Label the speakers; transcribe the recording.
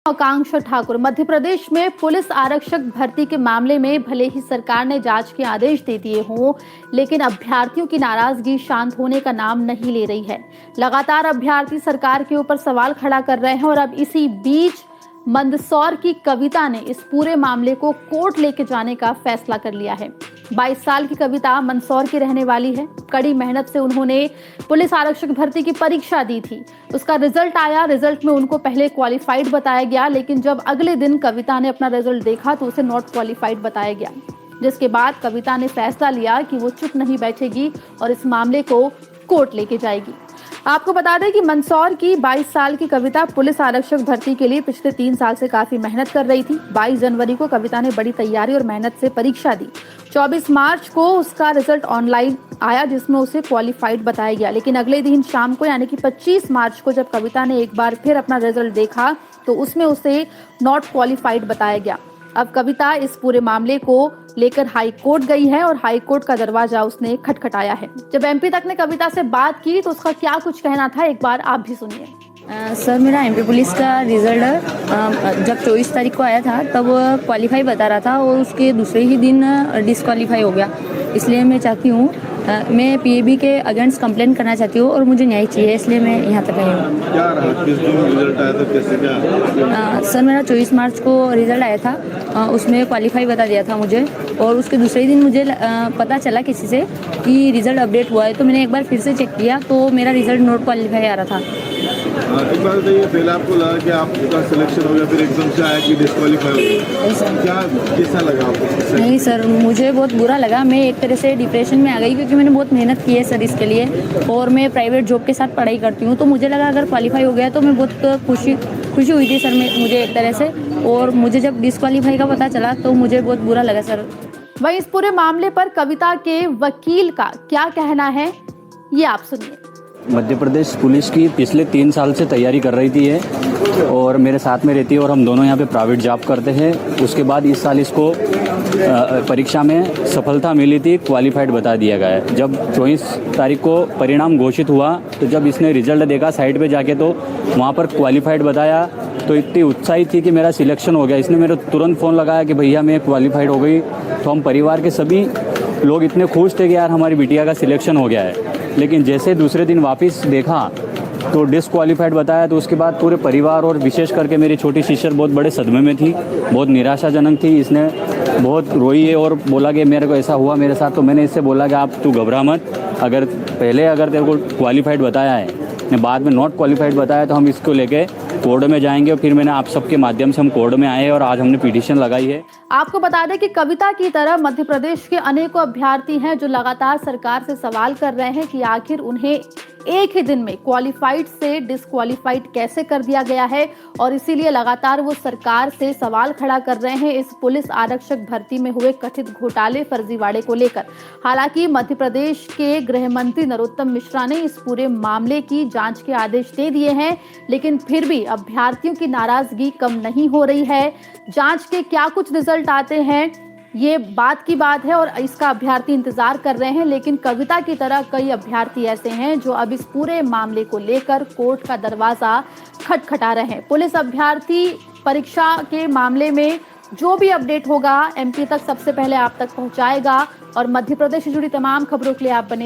Speaker 1: आकांक्षा ठाकुर। मध्य प्रदेश में पुलिस आरक्षक भर्ती के मामले में भले ही सरकार ने जांच के आदेश दे दिए हों, लेकिन अभ्यर्थियों की नाराजगी शांत होने का नाम नहीं ले रही है। लगातार अभ्यर्थी सरकार के ऊपर सवाल खड़ा कर रहे हैं और अब इसी बीच मंदसौर की कविता ने इस पूरे मामले को कोर्ट लेके जाने का फैसला कर लिया है। 22 साल की कविता मंदसौर की रहने वाली है। कड़ी मेहनत से उन्होंने पुलिस आरक्षक भर्ती की परीक्षा दी थी। उसका रिजल्ट आया। रिजल्ट में उनको पहले क्वालिफाइड बताया गया, लेकिन जब अगले दिन कविता ने अपना रिजल्ट देखा तो उसे नॉट क्वालिफाइड बताया गया, जिसके बाद कविता ने फैसला लिया कि वो चुप नहीं बैठेगी और इस मामले को कोर्ट लेके जाएगी। आपको बता दें कि मंदसौर की 22 साल की कविता पुलिस आरक्षक भर्ती के लिए पिछले 3 साल से काफी मेहनत कर रही थी। 22 जनवरी को कविता ने बड़ी तैयारी और मेहनत से परीक्षा दी। 24 मार्च को उसका रिजल्ट ऑनलाइन आया, जिसमें उसे क्वालिफाइड बताया गया, लेकिन अगले दिन शाम को यानी कि 25 मार्च को जब कविता ने एक बार फिर अपना रिजल्ट देखा तो उसमें उसे नॉट क्वालिफाइड बताया गया। अब कविता इस पूरे मामले को लेकर हाई कोर्ट गई है और हाई कोर्ट का दरवाजा उसने खटखटाया है। जब एमपी तक ने कविता से बात की तो उसका क्या कुछ कहना था, एक बार आप भी सुनिए।
Speaker 2: सर, मेरा एमपी पुलिस का रिजल्ट जब 24 तारीख को आया था तब क्वालिफाई बता रहा था और उसके दूसरे ही दिन डिसक्वालीफाई हो गया। इसलिए मैं चाहती हूँ, मैं पीएबी के अगेंस्ट कंप्लेन करना चाहती हूँ और मुझे न्याय चाहिए, इसलिए मैं यहाँ तक आई हूँ।
Speaker 3: क्या रहा, किस दिन रिजल्ट आया था, कैसे क्या?
Speaker 2: सर, मेरा 24 मार्च को रिजल्ट आया था, उसमें क्वालिफाई बता दिया था मुझे और उसके दूसरे ही दिन मुझे पता चला किसी से कि रिजल्ट अपडेट हुआ है, तो मैंने एक बार फिर से चेक किया तो मेरा रिजल्ट नॉट क्वालिफाई आ रहा था।
Speaker 3: एक बात बताइए, पहले आपको लगा कि आपका सिलेक्शन हो गया, फिर एकदम से आया कि डिस्क्वालीफाई हो गया, क्या कैसा लगा आपको?
Speaker 2: नहीं सर, मुझे बहुत बुरा लगा। मैं एक तरह से डिप्रेशन में आ गई क्योंकि मैंने बहुत मेहनत की है सर इसके लिए, और मैं प्राइवेट जॉब के साथ पढ़ाई करती हूँ, तो मुझे लगा अगर क्वालिफाई हो गया तो मैं बहुत खुशी हुई थी सर मुझे एक तरह से, और मुझे जब डिस्क्वालीफाई का पता चला तो मुझे बहुत बुरा लगा सर।
Speaker 1: वहीं इस पूरे मामले पर कविता के वकील का क्या कहना है, ये आप सुनिए।
Speaker 4: मध्य प्रदेश पुलिस की पिछले 3 साल से तैयारी कर रही थी ये, और मेरे साथ में रहती है और हम दोनों यहाँ पे प्राइवेट जॉब करते हैं। उसके बाद इस साल इसको परीक्षा में सफलता मिली थी, क्वालिफाइड बता दिया गया है। जब 24 तारीख को परिणाम घोषित हुआ तो जब इसने रिजल्ट देखा साइट पे जाके तो वहाँ पर क्वालिफाइड बताया, तो इतनी उत्साहित थी कि मेरा सिलेक्शन हो गया। इसने मेरे तुरंत फ़ोन लगाया कि भैया मैं क्वालिफाइड हो गई। तो हम परिवार के सभी लोग इतने खुश थे कि यार हमारी बिटिया का सिलेक्शन हो गया है। लेकिन जैसे दूसरे दिन वापस देखा तो डिसक्वालीफाइड बताया, तो उसके बाद पूरे परिवार और विशेष करके मेरी छोटी सिस्टर बहुत बड़े सदमे में थी, बहुत निराशाजनक थी। इसने बहुत रोई है और बोला कि मेरे को ऐसा हुआ मेरे साथ। तो मैंने इससे बोला कि आप तू घबरा मत, अगर तेरे को क्वालिफाइड बताया है ने बाद में नॉट क्वालिफाइड बताया तो हम इसको लेके कोर्ट में जाएंगे। और फिर मैंने आप सबके माध्यम से हम कोर्ट में आए और आज हमने पिटीशन लगाई है।
Speaker 1: आपको बता दें कि कविता की तरह मध्य प्रदेश के अनेकों अभ्यर्थी हैं जो लगातार सरकार से सवाल कर रहे हैं कि आखिर उन्हें एक ही दिन में क्वालिफाइड से डिसक्वालिफाइड कैसे कर दिया गया है, और इसीलिए लगातार वो सरकार से सवाल खड़ा कर रहे हैं इस पुलिस आरक्षक भर्ती में हुए कथित घोटाले फर्जीवाड़े को लेकर। हालांकि मध्य प्रदेश के गृह मंत्री नरोत्तम मिश्रा ने इस पूरे मामले की जांच के आदेश दे दिए हैं, लेकिन फिर भी अभ्यर्थियों की नाराजगी कम नहीं हो रही है। जांच के क्या कुछ रिजल्ट आते हैं ये बात की बात है और इसका अभ्यर्थी इंतजार कर रहे हैं, लेकिन कविता की तरह कई अभ्यर्थी ऐसे हैं जो अब इस पूरे मामले को लेकर कोर्ट का दरवाजा खटखटा रहे हैं। पुलिस अभ्यर्थी परीक्षा के मामले में जो भी अपडेट होगा एमपी तक सबसे पहले आप तक पहुंचाएगा, और मध्य प्रदेश से जुड़ी तमाम खबरों के लिए आप बने